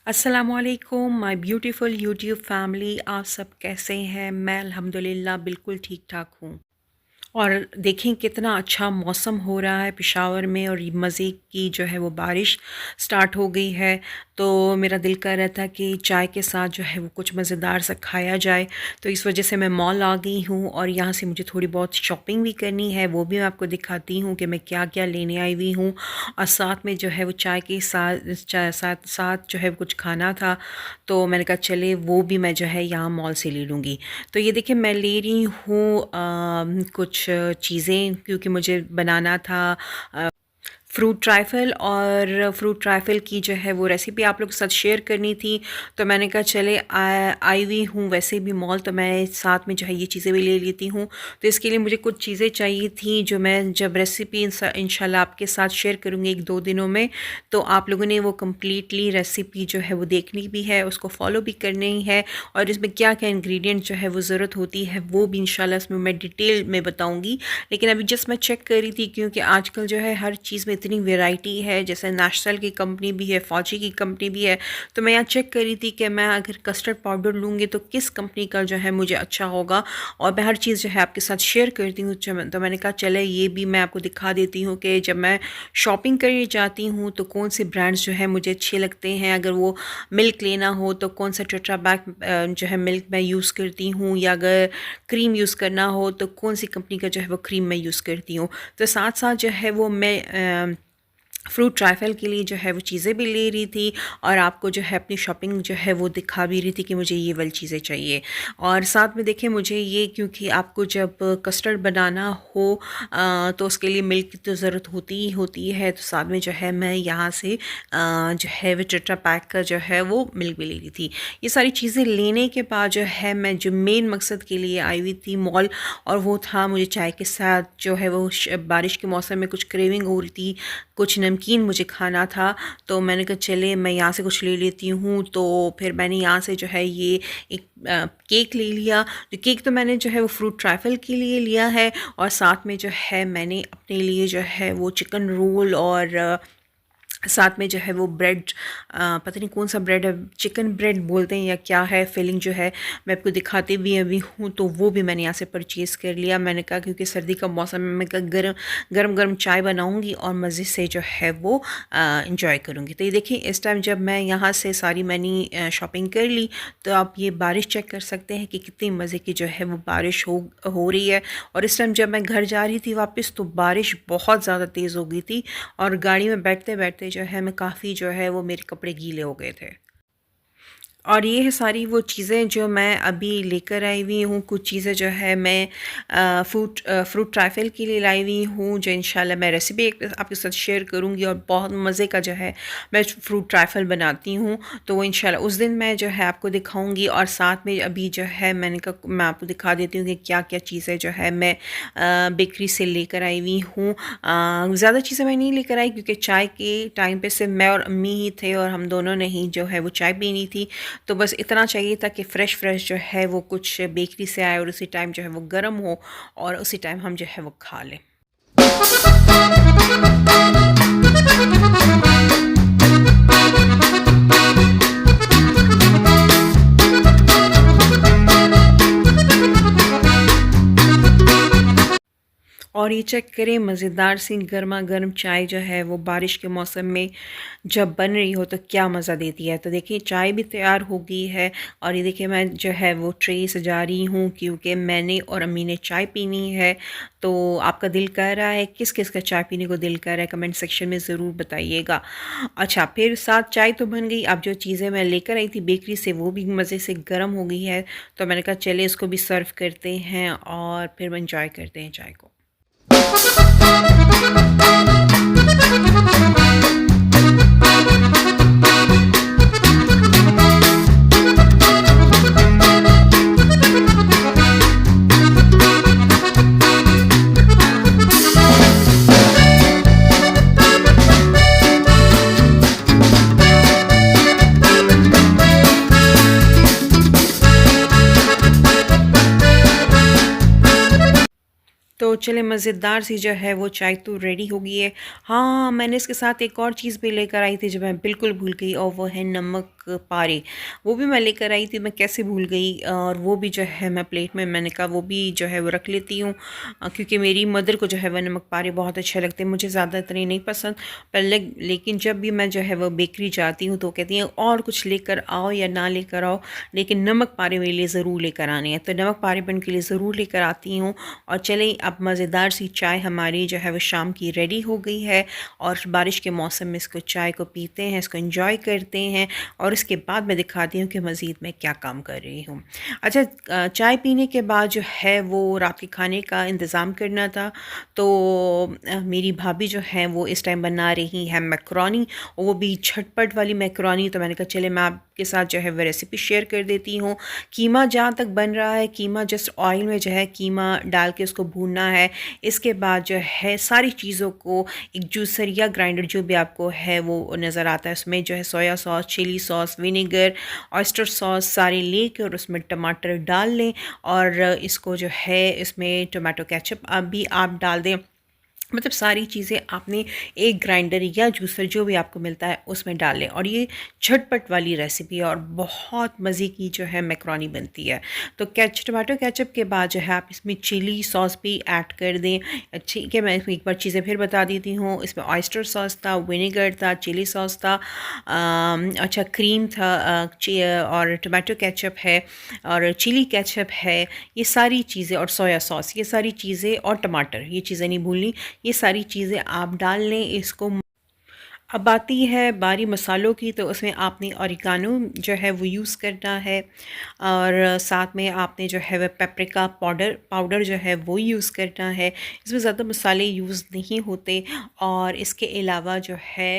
अस्सलामुअलैकुम my beautiful YouTube family. आप सब कैसे हैं? मैं अल्हम्दुलिल्लाह बिल्कुल ठीक ठाक हूँ। और देखें कितना अच्छा मौसम हो रहा है पेशावर में, और ये मज़े की जो है वो बारिश स्टार्ट हो गई है। तो मेरा दिल कर रहा था कि चाय के साथ जो है वो कुछ मज़ेदार सा खाया जाए। तो इस वजह से मैं मॉल आ गई हूँ, और यहाँ से मुझे थोड़ी बहुत शॉपिंग भी करनी है, वो भी मैं आपको दिखाती हूँ कि मैं क्या क्या लेने आई हुई हूँ। और साथ में जो है वो चाय के साथ साथ जो है कुछ खाना था, तो मैंने कहा चले वो भी मैं जो है यहाँ मॉल से ले लूँगी। तो ये देखिए मैं ले रही हूँ कुछ चीज़ें, क्योंकि मुझे बनाना था फ्रूट ट्राइफ़ल, और फ्रूट ट्राइफ़ल की जो है वो रेसिपी आप लोग के साथ शेयर करनी थी। तो मैंने कहा चले आई हुई हूँ वैसे भी मॉल, तो मैं साथ में जो है ये चीज़ें भी ले लेती हूँ। तो इसके लिए मुझे कुछ चीज़ें चाहिए थी, जो मैं जब रेसिपी इंशाल्लाह आपके साथ शेयर करूँगी 1-2 दिनों में, तो आप लोगों ने वो कम्प्लीटली रेसिपी जो है वो देखनी भी है, उसको फॉलो भी करनी ही है। और इसमें क्या क्या इंग्रेडिएंट जो है वो ज़रूरत होती है वो भी इंशाल्लाह इसमें मैं डिटेल में बताऊँगी। लेकिन अभी जस्ट मैं चेक कर रही थी, क्योंकि आजकल जो है हर चीज़ में इतनी वैरायटी है, जैसे नेशनल की कंपनी भी है, फौजी की कंपनी भी है। तो मैं यहाँ चेक कर रही थी कि मैं अगर कस्टर्ड पाउडर लूँगी तो किस कंपनी का जो है मुझे अच्छा होगा, और मैं हर चीज़ जो है आपके साथ शेयर करती हूँ। तो मैंने कहा चले ये भी मैं आपको दिखा देती हूँ कि जब मैं शॉपिंग करने जाती हूँ तो कौन से ब्रांड्स जो है मुझे अच्छे लगते हैं। अगर वो मिल्क लेना हो तो कौन सा टेट्रा पैक जो है मिल्क मैं यूज़ करती हूँ, या अगर क्रीम यूज़ करना हो तो कौन सी कंपनी का जो है वो क्रीम मैं यूज़ करती हूँ। तो साथ साथ जो है वो मैं फ्रूट ट्राइफ़ल के लिए जो है वो चीज़ें भी ले रही थी, और आपको जो है अपनी शॉपिंग जो है वो दिखा भी रही थी कि मुझे ये वाली चीज़ें चाहिए। और साथ में देखिए मुझे ये, क्योंकि आपको जब कस्टर्ड बनाना हो तो उसके लिए मिल्क की तो ज़रूरत होती ही होती है। तो साथ में जो है मैं यहाँ से जो है वो टेट्रा पैक का जो है वो मिल्क भी ले रही थी। ये सारी चीज़ें लेने के बाद जो है मैं जो मेन मकसद के लिए आई हुई थी मॉल, और वो था मुझे चाय के साथ जो है वो बारिश के मौसम में कुछ क्रेविंग हो रही थी, कुछ नमकीन मुझे खाना था। तो मैंने कहा चले मैं यहाँ से कुछ ले लेती हूँ। तो फिर मैंने यहाँ से जो है ये एक केक ले लिया। जो केक तो मैंने जो है वो फ्रूट ट्राइफ़ल के लिए लिया है, और साथ में जो है मैंने अपने लिए जो है वो चिकन रोल, और साथ में जो है वो ब्रेड, पता नहीं कौन सा ब्रेड है, चिकन ब्रेड बोलते हैं या क्या है, फिलिंग जो है मैं आपको दिखाती भी अभी हूँ। तो वो भी मैंने यहाँ से परचेज़ कर लिया। मैंने कहा क्योंकि सर्दी का मौसम है, मैं गरम गरम गरम चाय बनाऊँगी और मज़े से जो है वो इंजॉय करूँगी। तो ये देखिए इस टाइम जब मैं यहाँ से सारी मैंने शॉपिंग कर ली, तो आप ये बारिश चेक कर सकते हैं कि कितनी मज़े की जो है वो बारिश हो रही है। और इस टाइम जब मैं घर जा रही थी वापस, तो बारिश बहुत ज़्यादा तेज़ हो गई थी, और गाड़ी में बैठते बैठते जो है मैं काफ़ी जो है वो मेरे कपड़े गीले हो गए थे। और ये है सारी वो चीज़ें जो मैं अभी लेकर आई हुई हूँ। कुछ चीज़ें जो है मैं फ्रूट ट्राइफ़ल के लिए लाई हुई हूँ, जो इंशाल्लाह मैं रेसिपी आपके साथ शेयर करूँगी, और बहुत मज़े का जो है मैं फ्रूट ट्राइफ़ल बनाती हूँ। तो वो इंशाल्लाह उस दिन मैं जो है आपको दिखाऊँगी। और साथ में अभी जो है मैंने कहा मैं आपको दिखा देती हूँ कि क्या-क्या चीज़ें जो है मैं बेकरी से लेकर आई हुई हूँ। ज़्यादा चीज़ें मैं नहीं लेकर आई, क्योंकि चाय के टाइम पे सिर्फ मैं और अम्मी ही थे, और हम दोनों ने ही जो है वो चाय पीनी थी। तो बस इतना चाहिए था कि फ़्रेश जो है वो कुछ बेकरी से आए, और उसी टाइम जो है वो गर्म हो, और उसी टाइम हम जो है वो खा लें। और ये चेक करें मज़ेदार सी गर्मा गर्म चाय जो है वो बारिश के मौसम में जब बन रही हो तो क्या मज़ा देती है। तो देखिए चाय भी तैयार हो गई है, और ये देखिए मैं जो है वो ट्रे सजा रही हूँ, क्योंकि मैंने और अम्मी ने चाय पीनी है। तो आपका दिल कर रहा है, किस किस का चाय पीने को दिल कर रहा है, कमेंट सेक्शन में ज़रूर बताइएगा। अच्छा, फिर साथ चाय तो बन गई, अब जो चीज़ें मैं लेकर आई थी बेकरी से वो भी मज़े से गर्म हो गई है। तो मैंने कहा चले इसको भी सर्व करते हैं, और फिर इंजॉय करते हैं चाय को। तो चले मज़ेदार सी जो है वो चाय तो रेडी हो गई है। हाँ, मैंने इसके साथ एक और चीज़ भी लेकर आई थी जो मैं बिल्कुल भूल गई, और वो है नमक पारे, वो भी मैं लेकर आई थी, मैं कैसे भूल गई। और वो भी जो है मैं प्लेट में, मैंने कहा वो भी जो है वो रख लेती हूँ, क्योंकि मेरी मदर को जो है वह नमक पारे बहुत अच्छे लगते हैं, मुझे ज़्यादा इतने नहीं पसंद। पहले लेकिन जब भी मैं जो है वो बेकरी जाती हूँ तो कहती हैं और कुछ लेकर आओ या ना लेकर आओ, लेकिन नमक पारे मेरे लिए ज़रूर लेकर आने हैं। तो नमक पारे मैं उनके लिए ज़रूर लेकर आती हूँ। और चलें, अब मज़ेदार सी चाय हमारी जो है वो शाम की रेडी हो गई है, और बारिश के मौसम में इसको चाय को पीते हैं, इसको एंजॉय करते हैं, और इसके बाद मैं दिखाती हूँ कि मज़ीद मैं क्या काम कर रही हूँ। अच्छा, चाय पीने के बाद जो है वो रात के खाने का इंतज़ाम करना था। तो मेरी भाभी जो है वो इस टाइम बना रही है मैकरोनी, और वो भी झटपट वाली मैकरोनी। तो मैंने कहा चले मैं आपके साथ जो है वो रेसिपी शेयर कर देती हूँ। कीमा जहाँ तक बन रहा है, कीमा जस्ट ऑयल में जो है कीमा डाल के उसको भूनना है। इसके बाद जो है सारी चीज़ों को एक जूसर या ग्राइंडर जो भी आपको है वो नज़र आता है, उसमें जो है soya sauce, chilli sauce, vinegar, oyster sauce सारे लेके और उसमें टमाटर डाल लें, और इसको जो है इसमें टोमेटो केचप भी आप डाल दें। मतलब सारी चीज़ें आपने एक ग्राइंडर या जूसर जो भी आपको मिलता है उसमें डाल लें, और ये झटपट वाली रेसिपी है और बहुत मज़े की जो है मैकरोनी बनती है। तो टमाटो केचप के बाद जो है आप इसमें चिली सॉस भी ऐड कर दें। ठीक है, मैं इसमें एक बार चीज़ें फिर बता देती हूँ। इसमें ऑयस्टर सॉस था, विनेगर था, चिली सॉस था, अच्छा क्रीम था, और टमाटो केचप है, और चिली केचप है, ये सारी चीज़ें, और सोया सॉस, ये सारी चीज़ें, और टमाटर, ये चीज़ें नहीं भूलनी। ये सारी चीज़ें आप डाल लें इसको। अब आती है बारी मसालों की, तो उसमें आपने ऑरिगानो जो है वो यूज़ करना है, और साथ में आपने जो है वह पेपरिका पाउडर जो है वो यूज़ करना है। इसमें ज़्यादा मसाले यूज़ नहीं होते। और इसके अलावा जो है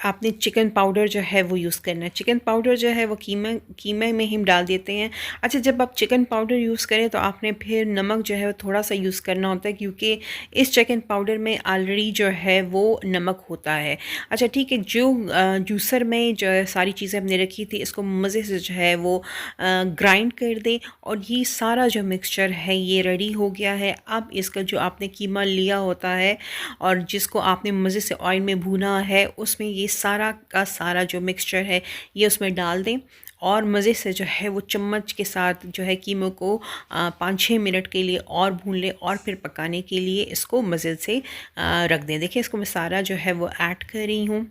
आपने चिकन पाउडर जो है वो यूज़ करना है। चिकन पाउडर जो है वो कीमे में ही डाल देते हैं। अच्छा, जब आप चिकन पाउडर यूज़ करें तो आपने फिर नमक जो है वो थोड़ा सा यूज़ करना होता है, क्योंकि इस चिकन पाउडर में ऑलरेडी जो है वो नमक होता है। अच्छा ठीक है, जो जूसर में जो सारी चीज़ें हमने रखी थी, इसको मज़े से जो है वो ग्राइंड कर दें, और ये सारा जो मिक्सचर है ये रेडी हो गया है। अब इसका जो आपने कीमा लिया होता है और जिसको आपने मज़े से ऑयल में भूना है, उसमें ये सारा का सारा जो मिक्सचर है ये उसमें डाल दें, और मज़े से जो है वो चम्मच के साथ जो है कीमे को 5-6 मिनट के लिए और भून लें, और फिर पकाने के लिए इसको मज़े से रख दें। देखिए, इसको मैं सारा जो है वो ऐड कर रही हूँ।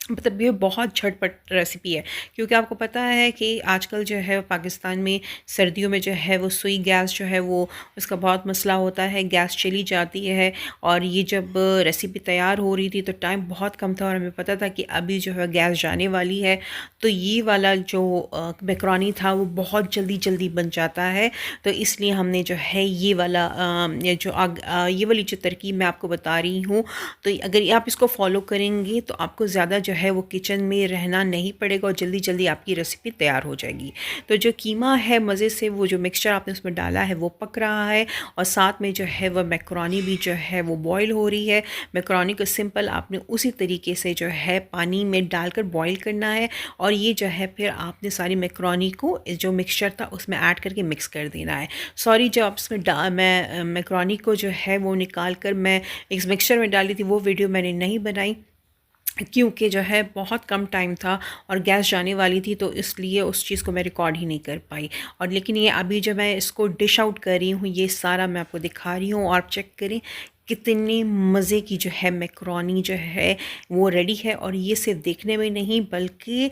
मतलब ये बहुत झटपट रेसिपी है, क्योंकि आपको पता है कि आजकल जो है पाकिस्तान में सर्दियों में जो है वो सुई गैस जो है वो उसका बहुत मसला होता है, गैस चली जाती है। और ये जब रेसिपी तैयार हो रही थी तो टाइम बहुत कम था, और हमें पता था कि अभी जो है गैस जाने वाली है, तो ये वाला जो मैकरोनी था वो बहुत जल्दी बन जाता है। तो इसलिए हमने जो है ये वाला ये वाली जो तरकीब मैं आपको बता रही हूँ, तो अगर आप इसको फॉलो करेंगे तो आपको ज़्यादा जो है वो किचन में रहना नहीं पड़ेगा, और जल्दी आपकी रेसिपी तैयार हो जाएगी। तो जो कीमा है, मज़े से वो जो मिक्सचर आपने उसमें डाला है वो पक रहा है, और साथ में जो है वह मैकरोनी भी जो है वो बॉईल हो रही है। मैकरोनी को सिंपल आपने उसी तरीके से जो है पानी में डालकर बॉईल करना है, और ये जो है फिर आपने सारी मैकरोनी को जो मिक्सचर था उसमें ऐड करके मिक्स कर देना है। सॉरी, जब आप इसमें मैं मैकरोनी को जो है वो निकाल कर मैं इस मिक्सचर में डाली थी, वो वीडियो मैंने नहीं बनाई, क्योंकि जो है बहुत कम टाइम था और गैस जाने वाली थी, तो इसलिए उस चीज़ को मैं रिकॉर्ड ही नहीं कर पाई। और लेकिन ये अभी जब मैं इसको डिश आउट कर रही हूँ, ये सारा मैं आपको दिखा रही हूँ, और आप चेक करें कितनी मज़े की जो है मैकरोनी जो है वो रेडी है। और ये सिर्फ देखने में नहीं बल्कि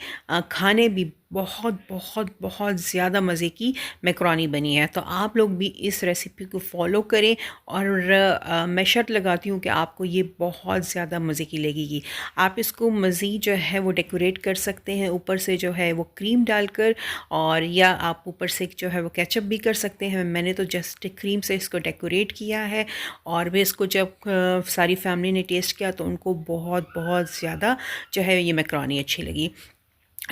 खाने भी बहुत ज़्यादा मज़े की मैकरोनी बनी है। तो आप लोग भी इस रेसिपी को फॉलो करें, और मैं शर्त लगाती हूँ कि आपको ये बहुत ज़्यादा मज़े की लगेगी। आप इसको मज़ीद जो है वो डेकोरेट कर सकते हैं, ऊपर से जो है वो क्रीम डालकर, और या आप ऊपर से जो है वो केचप भी कर सकते हैं। मैंने तो जस्ट क्रीम से इसको डेकोरेट किया है, और भी इसको जब सारी फैमिली ने टेस्ट किया तो उनको बहुत ज़्यादा जो है ये मैकरोनी अच्छी लगी।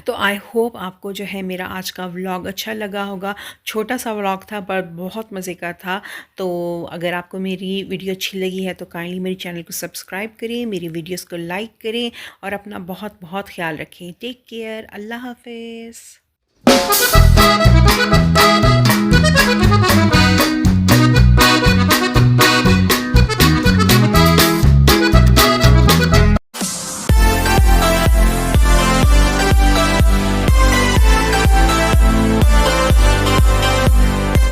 तो आई होप आपको जो है मेरा आज का व्लॉग अच्छा लगा होगा। छोटा सा व्लॉग था पर बहुत मज़े का था। तो अगर आपको मेरी वीडियो अच्छी लगी है तो काइंडली मेरे चैनल को सब्सक्राइब करें, मेरी वीडियोस को लाइक करें, और अपना बहुत ख्याल रखें। टेक केयर, अल्लाह हाफिज़।